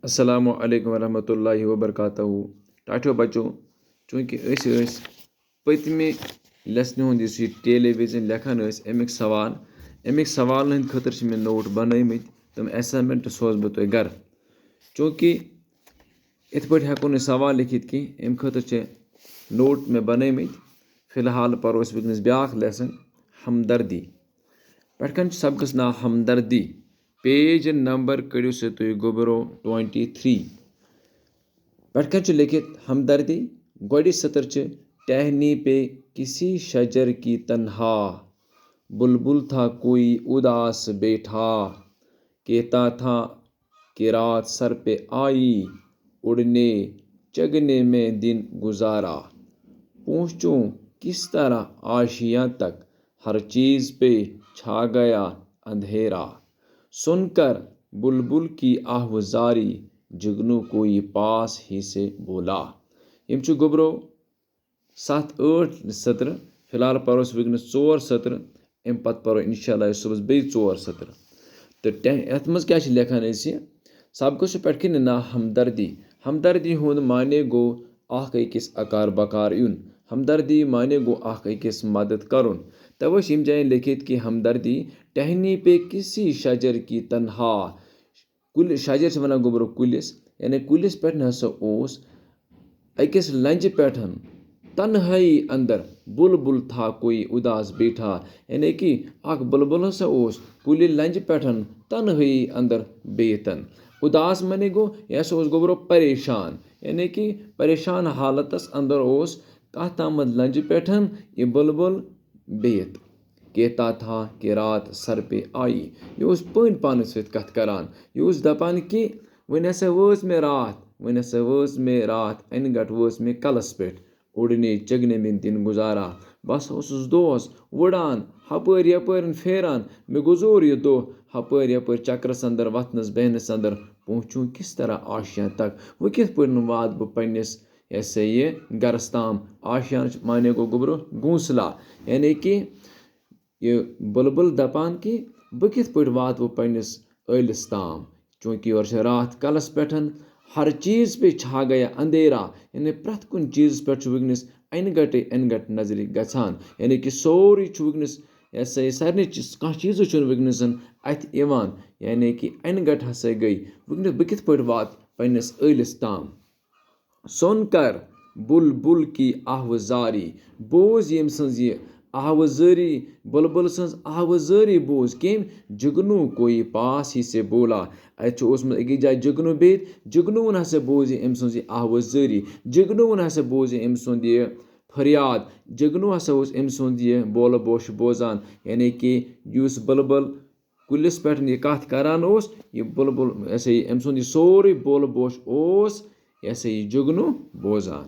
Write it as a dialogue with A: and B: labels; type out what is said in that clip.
A: السلام علیکم ورحمۃ اللہ وبرکاتہ ٹاٹھو بچو چوٗنٛکہِ أسۍ ٲسۍ پٔتمہِ لیسنہِ ہُنٛد یُس یہِ ٹیلی وِجن لیکھان ٲسۍ اَمِکۍ سوالن ہٕنٛدۍ خٲطرٕ چھِ مےٚ نوٹ بنٲومٕتۍ تِم ایساینمنٹ سوزٕ بہٕ تۄہہِ گرٕ چوٗنٛکہِ یِتھ پٲٹھۍ ہٮ۪کو نہٕ سوال لیکھِتھ کینٛہہ اَمہِ خٲطرٕ چھِ نوٹ مےٚ بنٲومٕتۍ فِلحال پرو أسۍ وٕنکیٚنس بیٛاکھ لیسن ہمدردی پٮ۪ٹھ کَنۍ چھُ سبقس ناو ہمدردی پیج نمبر کٔڑِو سا تُہۍ گوٚبرو 23 پٮ۪ٹھ کَنۍ چھُ لیکھِتھ ہمدردی گۄڈٕنِچ سطر چھِ ٹہنی پے کسی شجر کی تنہا بلبل تھا کوئی اداس بیٹھا کہتا تھا کہ رات سر پہ آئی اڑنے چگنے میں دن گزارا پہنچوں کس طرح آشیاں تک ہر چیز پہ چھا گیا اندھیرا سن کر بلبل کی آہوزاری جگنو کوئی پاس ہی سے بولا یِم چھِ گوٚبرو 7-8 سطر فِلحال پرو أسۍ وٕنکیٚنس 4 سطر اَمہِ پتہٕ پرو انشاءاللہ صُبحس بیٚیہِ 4 سطر تہٕ یتھ منٛز کیٛاہ چھِ لیکھان أسۍ یہِ سبقس چھُ پٮ۪ٹھ کَنۍ ناو ہمدردی ہُنٛد معنے گوٚو اکھ أکِس اکار بکار یُن ہمدردی معنے گوٚو اکھ أکِس مدد کرُن توے چھِ یِم جایَن لیکھِتھ کہِ ہمدردی ٹہنی پے کسی شجر کی تنہا کُلہِ شجر چھِ وَنان گوٚبرو کُلِس یعنی کُلِس پٮ۪ٹھ نسا اوس أکِس لنجہِ پٮ۪ٹھ تنہٲیی اندر بُلبُل تھا کوئی اداس بیٹھا یعنی کہِ اکھ بُلبُل ہسا اوس کُلہِ لنجہِ پٮ۪ٹھ تنہٲیی اندر بِہِتھ اداس معنے گوٚو یہِ ہسا اوس گوٚبرو پریشان یعنی کہِ پریشان حالتس اندر اوس کتھ تامتھ لنجہِ پٮ۪ٹھ یہِ بُلبُل بِہِتھ کہتا تھا کہ رات سر پہ آئی یہِ اوس پٔنۍ پانس سۭتۍ کتھ کران یہِ اوس دپان کہِ وۄنۍ ہسا وٲژ مےٚ راتھ انہِ گٹ وٲژ مےٚ کلس پٮ۪ٹھ اُڑنے چگنے میں دن گُزارا بہٕ ہسا اوسُس دۄہس وُڑان ہپٲرۍ یپٲرۍ پھیران مےٚ گُزور یہِ دۄہ ہپٲرۍ یپٲرۍ چکرس اندر وتھنس بیہنس اندر پہنچوں کس طرح آشیاں تک وۄنۍ کِتھ پٲٹھۍ واتہٕ بہٕ پننس یہِ گرس تام آشیاں معنے گوٚو گوٚبرو گھونسلا یعنی کہِ یہِ بُلبُل دپان کہِ بہٕ کِتھ پٲٹھۍ واتہٕ وۄنۍ پننس ٲلِس تام چوٗنٛکہِ یورٕ چھِ راتھ کلس پٮ۪ٹھ ہر چیٖز پے چھا گیا اندھیرا یعنی پرٛٮ۪تھ کُنہِ چیٖزس پٮ۪ٹھ چھُ وٕنکیٚنس انہِ گٹ نظرِ گژھان یعنی کہِ سورُے چھُ وٕنکیٚنس سارنٕے کانٛہہ چیٖزٕے چھُنہٕ وٕنکیٚنس اتھِ یِوان یعنی کہِ انہِ گٹ ہسا گٔے وٕنکیٚنس بہٕ کِتھ پٲٹھۍ واتہٕ پننس ٲلِس تام سُن کر بُلبُل کی آہوزاری بوز ییٚمہِ سٕنٛز یہِ آوازٲری بُلبُل سٕنٛز آوازٲری بوز کٔمۍ جگنو کوئی پاس ہی سے بولا اتہِ چھُ اوسمُت أکِس جایہِ جگنو بِہِتھ جگنووُن ہسا بوز یہِ أمۍ سٕنٛز یہِ آوازٲری جگنووُن ہسا بوز یہِ أمۍ سُنٛد یہِ فریاد جگنو ہسا اوس أمۍ سُنٛد یہِ بولہٕ بوش بوزان یعنی کہِ یُس بُلبُل کُلِس پٮ۪ٹھ یہِ کتھ کران اوس یہِ بُلبُل أمۍ سُنٛد یہِ سورُے بولہٕ بوش اوس یہِ ہسا یہِ جگنو بوزان